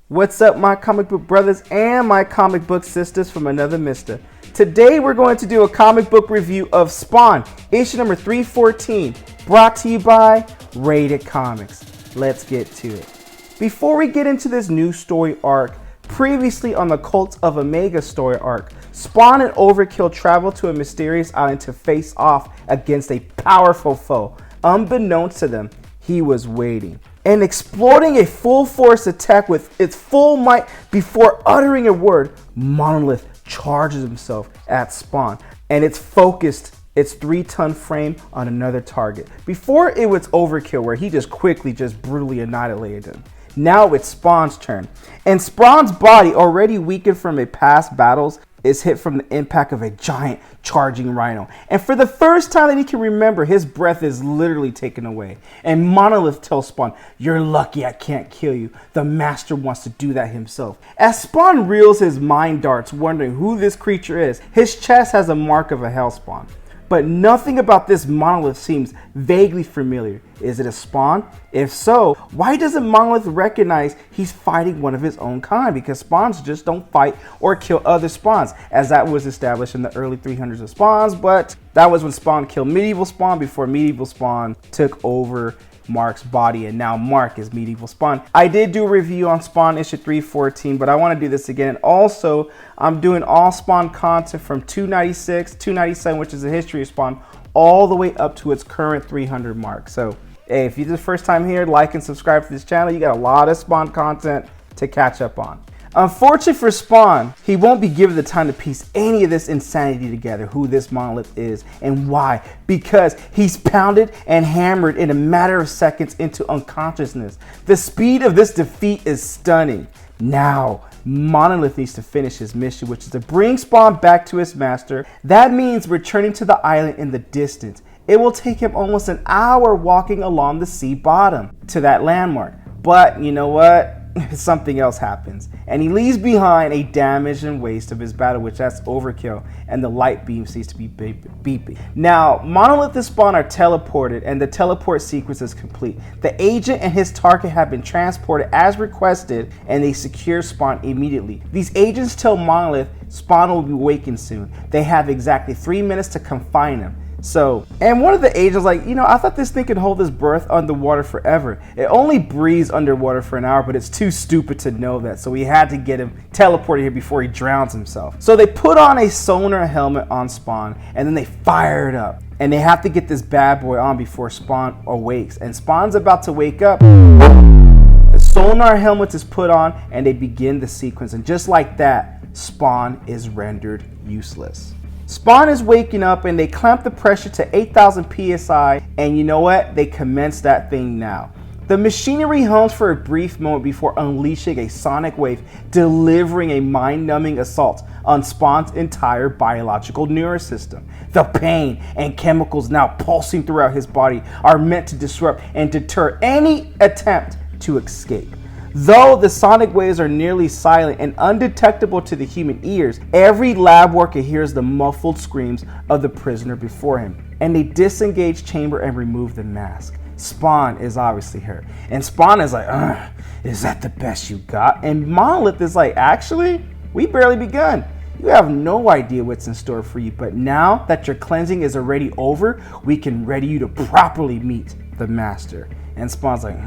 What's up, my comic book brothers and my comic book sisters from another mister? Today we're going to do a comic book review of Spawn, issue number 314, brought to you by Rated Comics. Let's get to it. Before we get into this new story arc, previously on the Cult of Omega story arc, Spawn and Overkill travel to a mysterious island to face off against a powerful foe. Unbeknownst to them, he was waiting and exploding a full force attack with its full might. Before uttering a word, Monolith charges himself at Spawn, and it's focused its 3-ton frame on another target. Before it was Overkill, where he just brutally annihilated him. Now it's Spawn's turn, and Spawn's body, already weakened from a past battles, is hit from the impact of a giant charging rhino. And for the first time that he can remember, his breath is literally taken away. And Monolith tells Spawn, "You're lucky I can't kill you. The master wants to do that himself." As Spawn reels his mind darts, wondering who this creature is, his chest has a mark of a hellspawn. But nothing about this Monolith seems vaguely familiar. Is it a Spawn? If so, why doesn't Monolith recognize he's fighting one of his own kind? Because Spawns just don't fight or kill other Spawns, as that was established in the early 300s of Spawns, but that was when Spawn killed Medieval Spawn before Medieval Spawn took over Mark's body, and now Mark is Medieval Spawn. I did do a review on Spawn issue 314, but I want to do this again. And also, I'm doing all Spawn content from 296, 297, which is the history of Spawn, all the way up to its current 300 mark. So, hey, if you're the first time here, like and subscribe to this channel. You got a lot of Spawn content to catch up on. Unfortunately for Spawn, he won't be given the time to piece any of this insanity together, who this Monolith is and why. Because he's pounded and hammered in a matter of seconds into unconsciousness. The speed of this defeat is stunning. Now, Monolith needs to finish his mission, which is to bring Spawn back to his master. That means returning to the island in the distance. It will take him almost an hour walking along the sea bottom to that landmark. But you know what? Something else happens, and he leaves behind a damage and waste of his battle, which that's Overkill, and the light beam ceases to be beeping. Now, Monolith and Spawn are teleported, and the teleport sequence is complete. The agent and his target have been transported as requested, and they secure Spawn immediately. These agents tell Monolith Spawn will be wakened soon. They have exactly 3 minutes to confine him. So, and one of the agents like, I thought this thing could hold its breath underwater forever. It only breathes underwater for an hour, but it's too stupid to know that. So we had to get him teleported here before he drowns himself. So they put on a sonar helmet on Spawn, and then they fire it up. And they have to get this bad boy on before Spawn awakes. And Spawn's about to wake up. The sonar helmet is put on, and they begin the sequence. And just like that, Spawn is rendered useless. Spawn is waking up, and they clamp the pressure to 8,000 psi, and you know what? They commence that thing now. The machinery hums for a brief moment before unleashing a sonic wave, delivering a mind-numbing assault on Spawn's entire biological nervous system. The pain and chemicals now pulsing throughout his body are meant to disrupt and deter any attempt to escape. Though the sonic waves are nearly silent and undetectable to the human ears, every lab worker hears the muffled screams of the prisoner before him, and they disengage chamber and remove the mask. Spawn is obviously hurt, and Spawn is like, is that the best you got? And Monolith is like, actually, we barely begun. You have no idea what's in store for you, but now that your cleansing is already over, we can ready you to properly meet the master. And Spawn's like,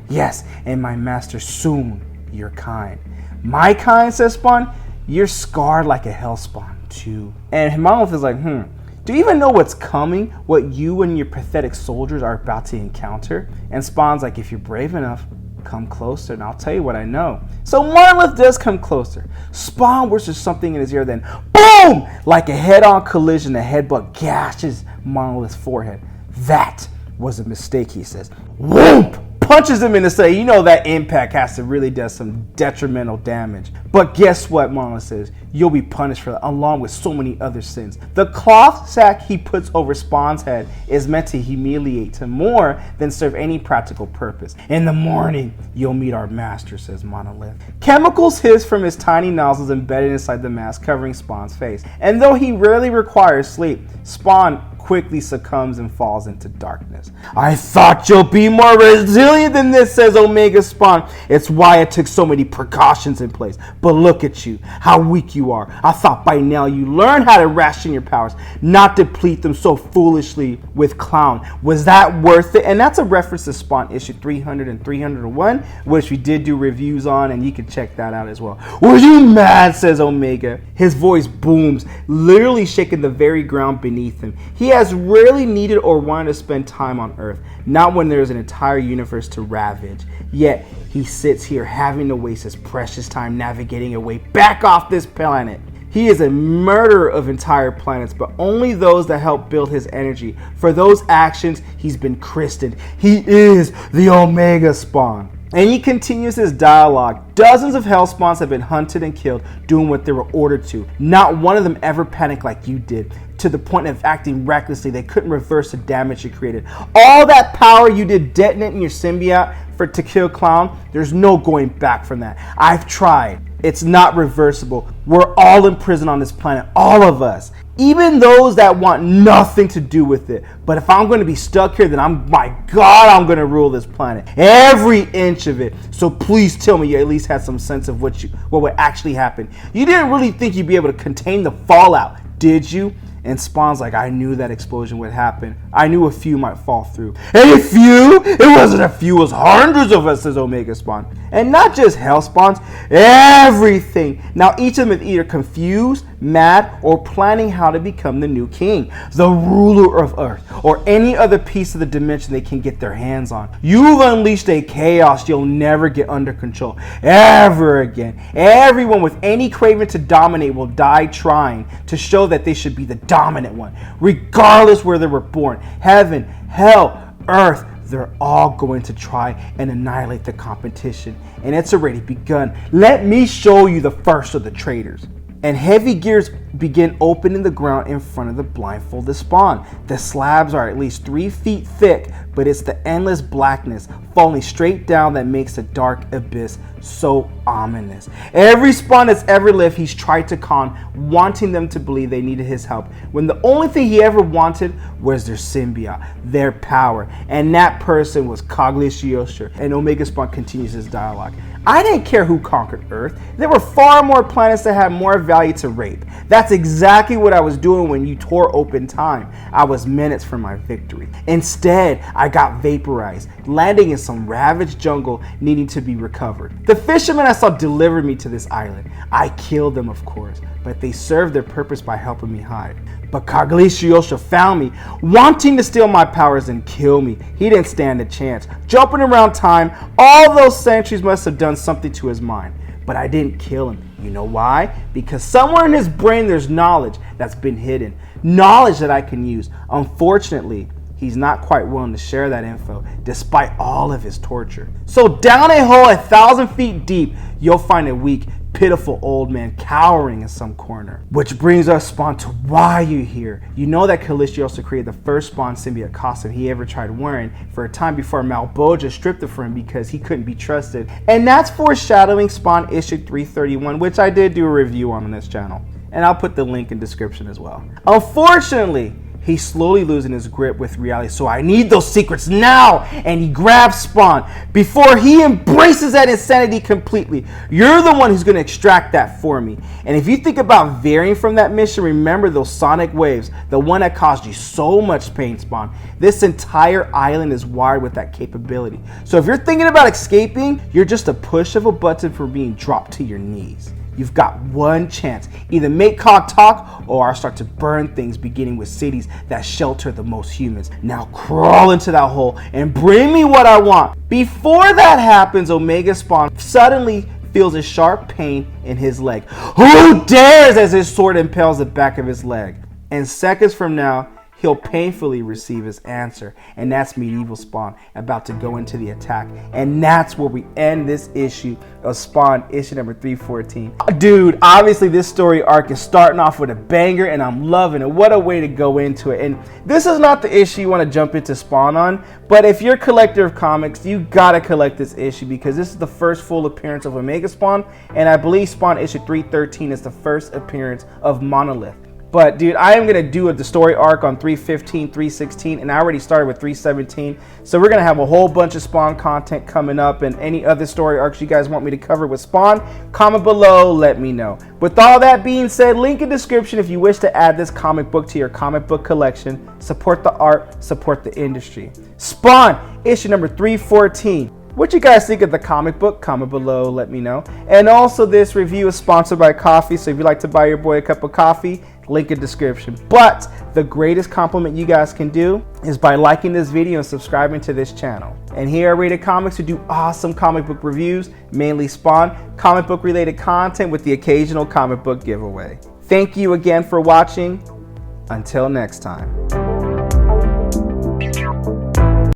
yes, and my master soon, your kind. My kind, says Spawn, you're scarred like a hellspawn too. And Monolith is like, do you even know what's coming? What you and your pathetic soldiers are about to encounter? And Spawn's like, if you're brave enough, come closer and I'll tell you what I know. So Monolith does come closer. Spawn whispers something in his ear, then boom! Like a head-on collision, the headbutt gashes Monolith's forehead. That was a mistake, he says. Whoop! Punches him in the side. You know that impact has to really do some detrimental damage. But guess what, Monolith says? You'll be punished for that, along with so many other sins. The cloth sack he puts over Spawn's head is meant to humiliate him more than serve any practical purpose. In the morning, you'll meet our master, says Monolith. Chemicals hiss from his tiny nozzles embedded inside the mask, covering Spawn's face. And though he rarely requires sleep, Spawn quickly succumbs and falls into darkness. I thought you'll be more resilient than this, says Omega Spawn. It's why I took so many precautions in place. But look at you, how weak you are. I thought by now you learned how to ration your powers, not deplete them so foolishly with Clown. Was that worth it? And that's a reference to Spawn issue 300 and 301, which we did do reviews on, and you can check that out as well. Were you mad, says Omega. His voice booms, literally shaking the very ground beneath him. He has rarely needed or wanted to spend time on Earth, not when there is an entire universe to ravage. Yet he sits here having to waste his precious time navigating a way back off this planet. He is a murderer of entire planets, but only those that help build his energy. For those actions, he's been christened. He is the Omega Spawn. And he continues his dialogue. Dozens of Hellspawns have been hunted and killed, doing what they were ordered to. Not one of them ever panicked like you did, to the point of acting recklessly. They couldn't reverse the damage you created. All that power you did detonating your symbiote to kill Clown, there's no going back from that. I've tried. It's not reversible. We're all in prison on this planet, all of us. Even those that want nothing to do with it. But if I'm going to be stuck here, then my God, I'm going to rule this planet. Every inch of it. So please tell me you at least had some sense of what would actually happen. You didn't really think you'd be able to contain the fallout, did you? And Spawn's like, I knew that explosion would happen. I knew a few might fall through. A few? It wasn't a few, it was hundreds of us, says Omega Spawn. And not just Hell Spawns, everything. Now each of them is either confused, mad, or planning how to become the new king, the ruler of Earth, or any other piece of the dimension they can get their hands on. You've unleashed a chaos you'll never get under control, ever again. Everyone with any craving to dominate will die trying to show that they should be the dominant one, regardless where they were born. Heaven, hell, earth, they're all going to try and annihilate the competition. And it's already begun. Let me show you the first of the traitors. And heavy gears begin opening the ground in front of the blindfolded Spawn. The slabs are at least 3 feet thick, but it's the endless blackness falling straight down that makes the dark abyss so ominous. Every Spawn that's ever lived, he's tried to con, wanting them to believe they needed his help, when the only thing he ever wanted was their symbiote, their power. And that person was Cogliosio. And Omega Spawn continues his dialogue. I didn't care who conquered Earth. There were far more planets that had more value to rape. That's exactly what I was doing when you tore open time. I was minutes from my victory. Instead, I got vaporized, landing in some ravaged jungle needing to be recovered. The fishermen I saw delivered me to this island. I killed them, of course, but they served their purpose by helping me hide. But Cogliosio found me, wanting to steal my powers and kill me. He didn't stand a chance. Jumping around time, all those centuries must have done something to his mind. But I didn't kill him. You know why? Because somewhere in his brain there's knowledge that's been hidden. Knowledge that I can use. Unfortunately, he's not quite willing to share that info, despite all of his torture. So down a hole 1,000 feet deep, you'll find a weak, pitiful old man cowering in some corner. Which brings us, Spawn, to why you're here. You know that Cogliosio created the first Spawn symbiote costume he ever tried wearing for a time before Malboja stripped it for him because he couldn't be trusted. And that's foreshadowing Spawn issue 331, which I did do a review on this channel. And I'll put the link in description as well. Unfortunately, he's slowly losing his grip with reality, so I need those secrets now! And he grabs Spawn before he embraces that insanity completely. You're the one who's going to extract that for me. And if you think about varying from that mission, remember those sonic waves, the one that caused you so much pain, Spawn. This entire island is wired with that capability. So if you're thinking about escaping, you're just a push of a button for being dropped to your knees. You've got one chance. Either make Cog talk or I'll start to burn things, beginning with cities that shelter the most humans. Now crawl into that hole and bring me what I want. Before that happens, Omega Spawn suddenly feels a sharp pain in his leg. Who dares, as his sword impales the back of his leg. And seconds from now, he'll painfully receive his answer. And that's Medieval Spawn about to go into the attack. And that's where we end this issue of Spawn, issue number 314. Dude, obviously this story arc is starting off with a banger and I'm loving it. What a way to go into it. And this is not the issue you want to jump into Spawn on, but if you're a collector of comics, you gotta collect this issue because this is the first full appearance of Omega Spawn, and I believe Spawn issue 313 is the first appearance of Monolith. But dude, I am going to do the story arc on 315, 316, and I already started with 317. So we're going to have a whole bunch of Spawn content coming up, and any other story arcs you guys want me to cover with Spawn, comment below, let me know. With all that being said, link in description if you wish to add this comic book to your comic book collection. Support the art, support the industry. Spawn, issue number 314. What you guys think of the comic book? Comment below, let me know. And also, this review is sponsored by coffee, so if you'd like to buy your boy a cup of coffee, link in description. But the greatest compliment you guys can do is by liking this video and subscribing to this channel. And here at Rated Comics, we do awesome comic book reviews, mainly Spawn, comic book related content with the occasional comic book giveaway. Thank you again for watching. Until next time.